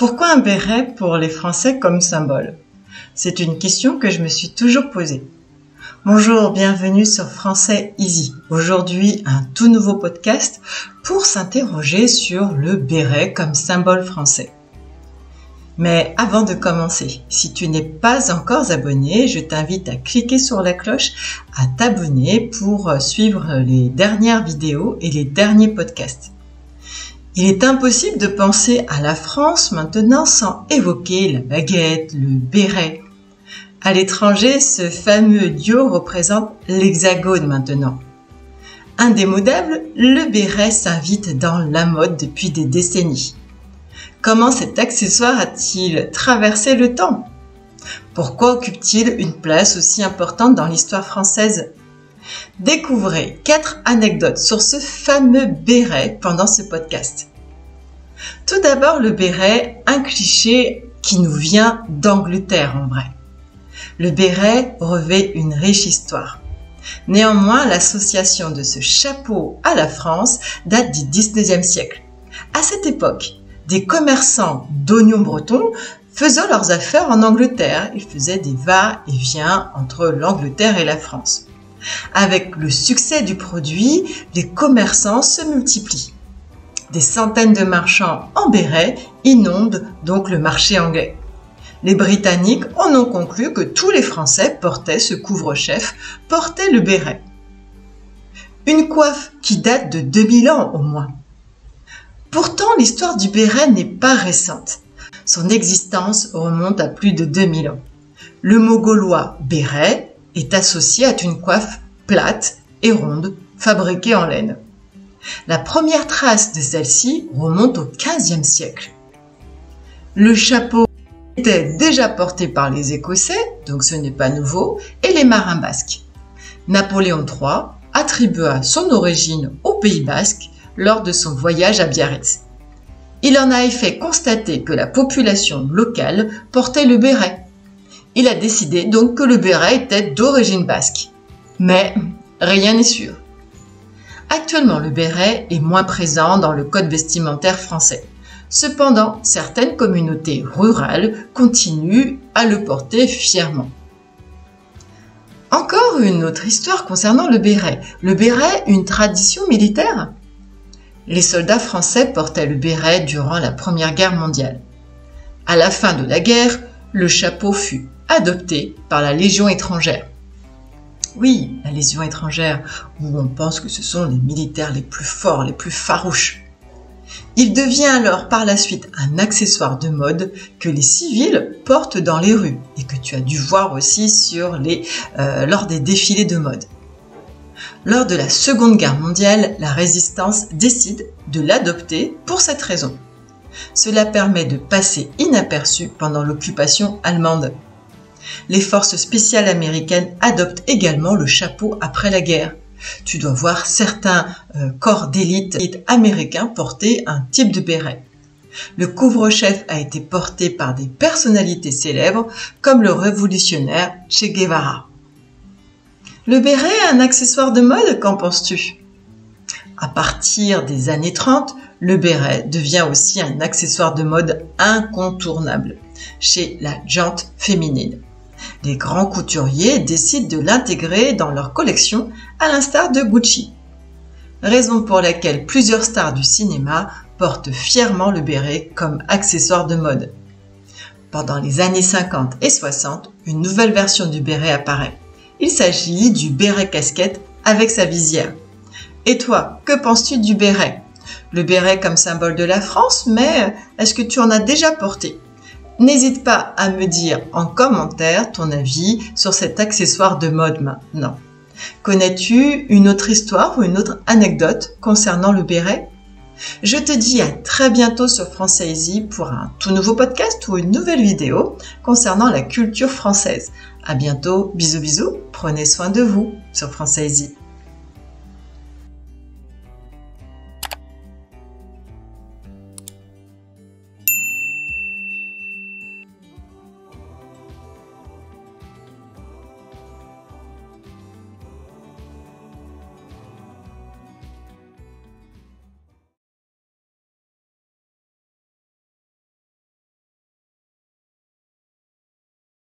Pourquoi un béret pour les Français comme symbole? C'est une question que je me suis toujours posée. Bonjour, bienvenue sur Français Easy. Aujourd'hui, un tout nouveau podcast pour s'interroger sur le béret comme symbole français. Mais avant de commencer, si tu n'es pas encore abonné, je t'invite à cliquer sur la cloche, à t'abonner pour suivre les dernières vidéos et les derniers podcasts. Il est impossible de penser à la France maintenant sans évoquer la baguette, le béret. À l'étranger, ce fameux duo représente l'hexagone maintenant. Indémodable, le béret s'invite dans la mode depuis des décennies. Comment cet accessoire a-t-il traversé le temps? Pourquoi occupe-t-il une place aussi importante dans l'histoire française? Découvrez 4 anecdotes sur ce fameux béret pendant ce podcast. Tout d'abord, le béret, un cliché qui nous vient d'Angleterre en vrai. Le béret revêt une riche histoire. Néanmoins, l'association de ce chapeau à la France date du XIXe siècle. À cette époque, des commerçants d'oignons bretons faisaient leurs affaires en Angleterre. Ils faisaient des va-et-vient entre l'Angleterre et la France. Avec le succès du produit, les commerçants se multiplient. Des centaines de marchands en béret inondent donc le marché anglais. Les Britanniques en ont conclu que tous les Français portaient ce couvre-chef, portaient le béret. Une coiffe qui date de 2000 ans au moins. Pourtant, l'histoire du béret n'est pas récente. Son existence remonte à plus de 2000 ans. Le mot gaulois béret est associé à une coiffe plate et ronde, fabriquée en laine. La première trace de celle-ci remonte au XVe siècle. Le chapeau était déjà porté par les Écossais, donc ce n'est pas nouveau, et les marins basques. Napoléon III attribua son origine au Pays basque lors de son voyage à Biarritz. Il en a fait constater que la population locale portait le béret. Il a décidé donc que le béret était d'origine basque. Mais rien n'est sûr. Actuellement, le béret est moins présent dans le code vestimentaire français. Cependant, certaines communautés rurales continuent à le porter fièrement. Encore une autre histoire concernant le béret. Le béret, une tradition militaire? Les soldats français portaient le béret durant la Première Guerre mondiale. À la fin de la guerre, le chapeau fut adopté par la Légion étrangère. Oui, la Légion étrangère, où on pense que ce sont les militaires les plus forts, les plus farouches. Il devient alors par la suite un accessoire de mode que les civils portent dans les rues et que tu as dû voir aussi lors des défilés de mode. Lors de la Seconde Guerre mondiale, la résistance décide de l'adopter pour cette raison. Cela permet de passer inaperçu pendant l'occupation allemande. Les forces spéciales américaines adoptent également le chapeau après la guerre. Tu dois voir certains corps d'élite américains porter un type de béret. Le couvre-chef a été porté par des personnalités célèbres comme le révolutionnaire Che Guevara. Le béret est un accessoire de mode, qu'en penses-tu? À partir des années 30, le béret devient aussi un accessoire de mode incontournable chez la gente féminine. Les grands couturiers décident de l'intégrer dans leur collection à l'instar de Gucci. Raison pour laquelle plusieurs stars du cinéma portent fièrement le béret comme accessoire de mode. Pendant les années 50 et 60, une nouvelle version du béret apparaît. Il s'agit du béret casquette avec sa visière. Et toi, que penses-tu du béret? Le béret comme symbole de la France, mais est-ce que tu en as déjà porté? N'hésite pas à me dire en commentaire ton avis sur cet accessoire de mode maintenant. Connais-tu une autre histoire ou une autre anecdote concernant le béret? Je te dis à très bientôt sur Français Easy pour un tout nouveau podcast ou une nouvelle vidéo concernant la culture française. À bientôt, bisous bisous, prenez soin de vous sur Français Easy.